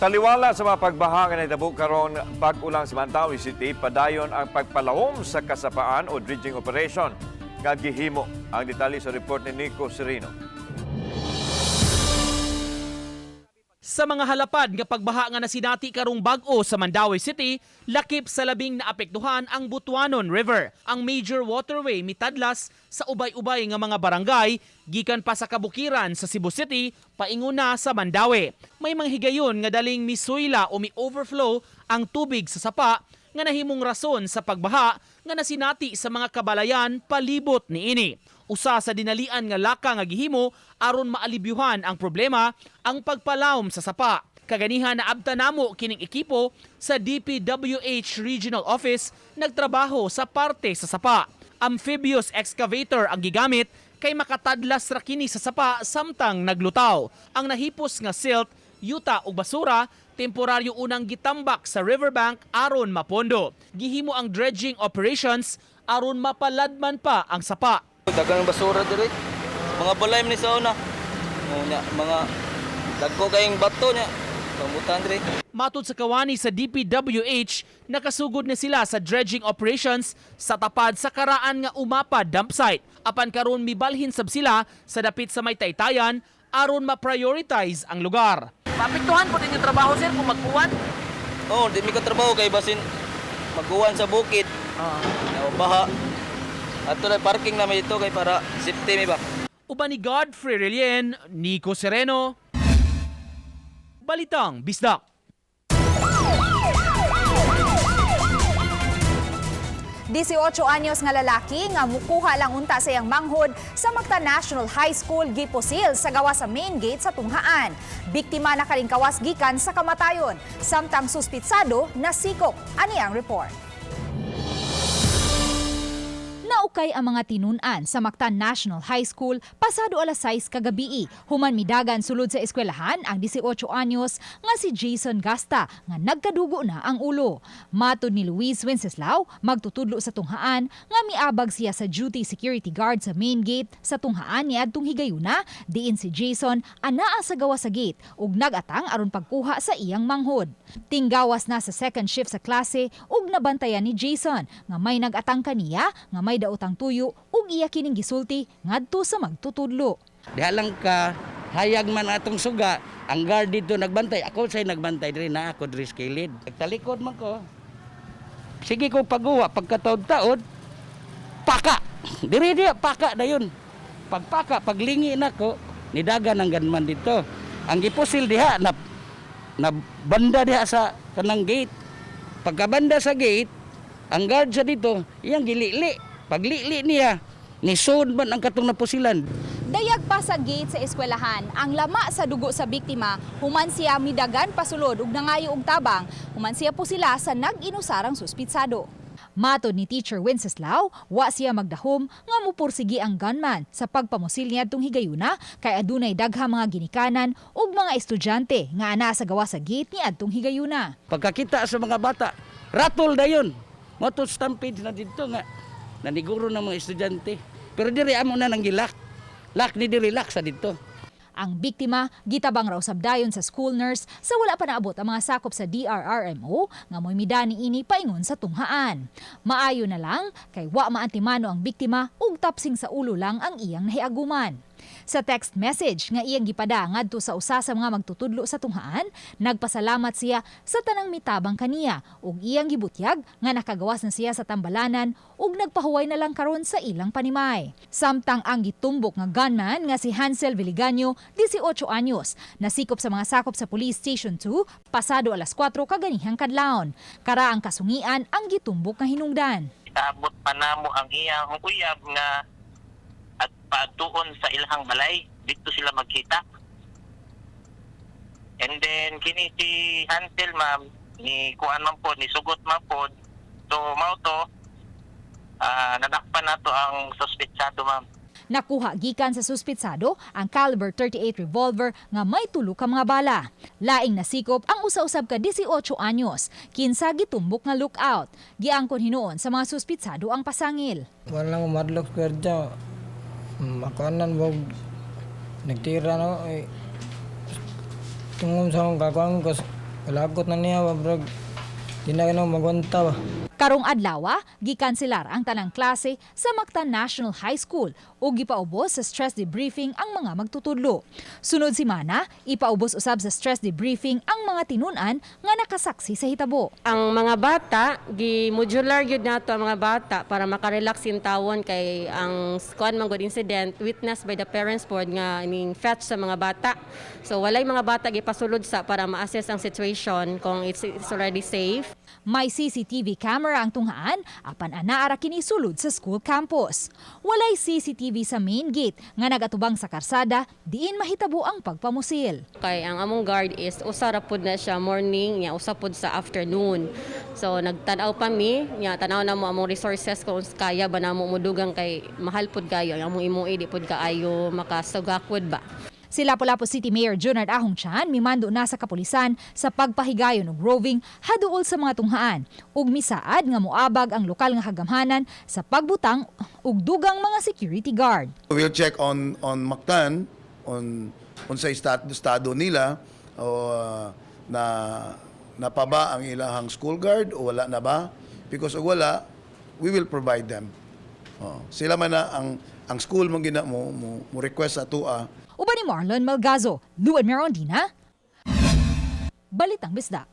Taliwala sa mga pagbaha nga nahitabo karon pag-ulang sa Mandaue City, padayon ang pagpalawom sa kasapaan o dredging operation nga gihimo. Ang detalye sa report ni Nico Serino. Sa mga halapad nga pagbaha nga nasinati karong bag-o sa Mandaue City, lakip sa labing naapektuhan ang Butuanon River. Ang major waterway mitadlas sa ubay-ubay nga mga barangay gikan pa sa kabukiran sa Cebu City paingon na sa Mandaue. May mga higayon nga daling misuyla o mi-overflow ang tubig sa sapa nga nahimong rason sa pagbaha nga nasinati sa mga kabalayan palibot niini. Usa sa dinalian nga laka nga gihimo aron maalibyuhan ang problema ang pagpalawom sa sapa. Kaganihan na abta namo kining ekipo sa DPWH Regional Office nagtrabaho sa parte sa sapa. Amphibious excavator ang gigamit kay makatadlas ra kini sa sapa samtang naglutaw. Ang nahipos nga silt, yuta ug basura temporaryo unang gitambak sa riverbank aron mapondo. Gihimo ang dredging operations aron mapaladman pa ang sapa. Dagang basura diri. Mga balay man ni sa una. Mga dagko kayong bato niya. Pambutan diri. Matod sa kawani sa DPWH, nakasugod na sila sa dredging operations sa tapad sa karaan nga umapad dump site. Apan karon mibalhin sab sila sa dapit sa may taytayan aron ma-prioritize ang lugar. Maapektuhan po din yung trabaho sir kung magkuwan? Oo, di mi ka trabaho kay basin magkuwan sa bukid. Baha. Ato na parking na may ito kay para safety mi ba. Uban ni Godfrey Relien, Nico Sereno, Balitang Bisdak. Disiotso anyos nga lalaki nga mukuha lang unta sa iyang manghod sa Mactan National High School gipusil sa gawas sa main gate sa tunghaan. Biktima na karing kawas gikan sa kamatayon, samtang suspitsado nasikop. Ani ang report. Naukay ang mga tinunan sa Mactan National High School pasado alas 6 kagabi. Human midagan sulod sa eskwelahan ang 18 anyos nga si Jason Gasta nga nagkadugo na ang ulo. Matod ni Luis Wenceslao, magtutudlo sa tunghaan nga miabag siya sa duty security guard sa main gate sa tunghaan niadtong higayuna, diin si Jason anaa sa gawa sa gate ug nagatang aron pagkuha sa iyang manghod. Tinggawas na sa second shift sa klase ug nabantayan ni Jason nga may nagatang kaniya nga may daotang tuyo ug iya kining gisulti ngadto sa magtutudlo. Diha lang ka hayag man atong suga, ang guard dito nagbantay, ako say nagbantay diri na ako diri sa kilid. Nagtalikod man ko. Sige ko pagguwa pagkataod-taod paka. Diri dia paka dayon. Pagpaka paglingi nako nidagan ang ganman dito. Ang gipusil diha na banda diha sa kanang gate. Pagkabanda sa gate, ang guard sa dito, iyang gilili. Paglili niya, nisod man ang katong napusilan. Dayag pa sa gate sa eskwelahan, ang lama sa dugo sa biktima, human siya midagan pasulod ug nangayo og tabang, human siya po sila sa nag-inusarang suspitsado. Matod ni Teacher Wenceslao, wa siya magdahom nga mupursigi ang gunman sa pagpamusil niadtong higayuna kay adunay daghang mga ginikanan ug mga estudyante nga ana sa gawa sa gate niadtong higayuna. Pagkakita sa mga bata, ratol dayon. Moto stampede na dito nga. Naniguro ng mga estudyante. Pero diri amo na nang gilak. Lak ni diri lak sa dito. Ang biktima gitabang raw sabdayon sa school nurse sa wala pa naabot ang mga sakop sa DRRMO nga moy midani ini paingon sa tunghaan. Maayo na lang kay wa maantimano ang biktima ug tapsing sa ulo lang ang iyang nahiaguman. Sa text message nga iyang gipada ngadto sa usa sa mga magtutudlo sa tunghaan, nagpasalamat siya sa tanang mitabang kaniya ug iyang gibutyag nga nakagawas na siya sa tambalanan ug nagpahuway na lang karon sa ilang panimay. Samtang ang gitumbok nga gunman nga si Hansel Viliganyo, 18 anyos, nasikop sa mga sakop sa Police Station 2 pasado alas 4 kaganihang kadlawon. Kara ang kasungian ang gitumbok nga hinungdan. Itaabot pa namo ang iyang uyab nga at pagtuon sa ilahang balay, dito sila magkita. And then kini si Hansel ma'am, ni kuan man po, ni sugot man po. So mao to, nadakpan nato ang suspetsado ma'am. Nakuha gikan sa suspitsado ang caliber 38 revolver nga may tulo ka mga bala. Laing nasikop ang usa-usab ka 18 anyos, kinsa gitumbok nga lookout. Giangkon hinuon sa mga suspitsado ang pasangil. Walang madlok kerja. Makanan mo nagtira no tungod sa akong kakuan ko, kalakot na niya ba, bro. Di na ganun magwanta ba. Karong adlaw, gikanselar ang tanang klase sa Mactan National High School ug gipaubos sa stress debriefing ang mga magtutudlo. Sunod semana, ipaubos usab sa stress debriefing ang mga tinun-an nga nakasaksi sa hitabo. Ang mga bata, gi-modular gyud nato ang mga bata para makarelax in tawon kay ang squad man good incident witnessed by the parents board nga ning fetch sa mga bata. So walay mga bata gipasulod sa para ma-assess ang situation kung it's already safe. May CCTV camera ang tunghaan apan anaara kini sulod sa school campus. Walay CCTV sa main gate nga nagatubang sa karsada diin mahitabo ang pagpamusil. Kay ang among guard is usa ra pud na siya morning, nya usa pud sa afternoon. So nagtan-aw pa mi, nya tanaw na mo among resources kung kaya ba namo mudugang kay mahal pud kayo ang among imuwi di pud kaayo makasugakwod ba. Si Lapu-Lapu City Mayor Junard Ahong Chan mimando na sa kapulisan sa pagpahigayon og roving haduol sa mga tunghaan ug misaad nga moabag ang lokal nga hagamhanan sa pagbutang og dugang mga security guard. We'll check on Mactan on sa estado nila o na pa ba ang ilahang school guard o wala na ba? Because kung wala, we will provide them. Sila man na ang school mong mo request sa tua. Uban ni Marlon Malgazo, Luan Merondina, Balitang Bisda.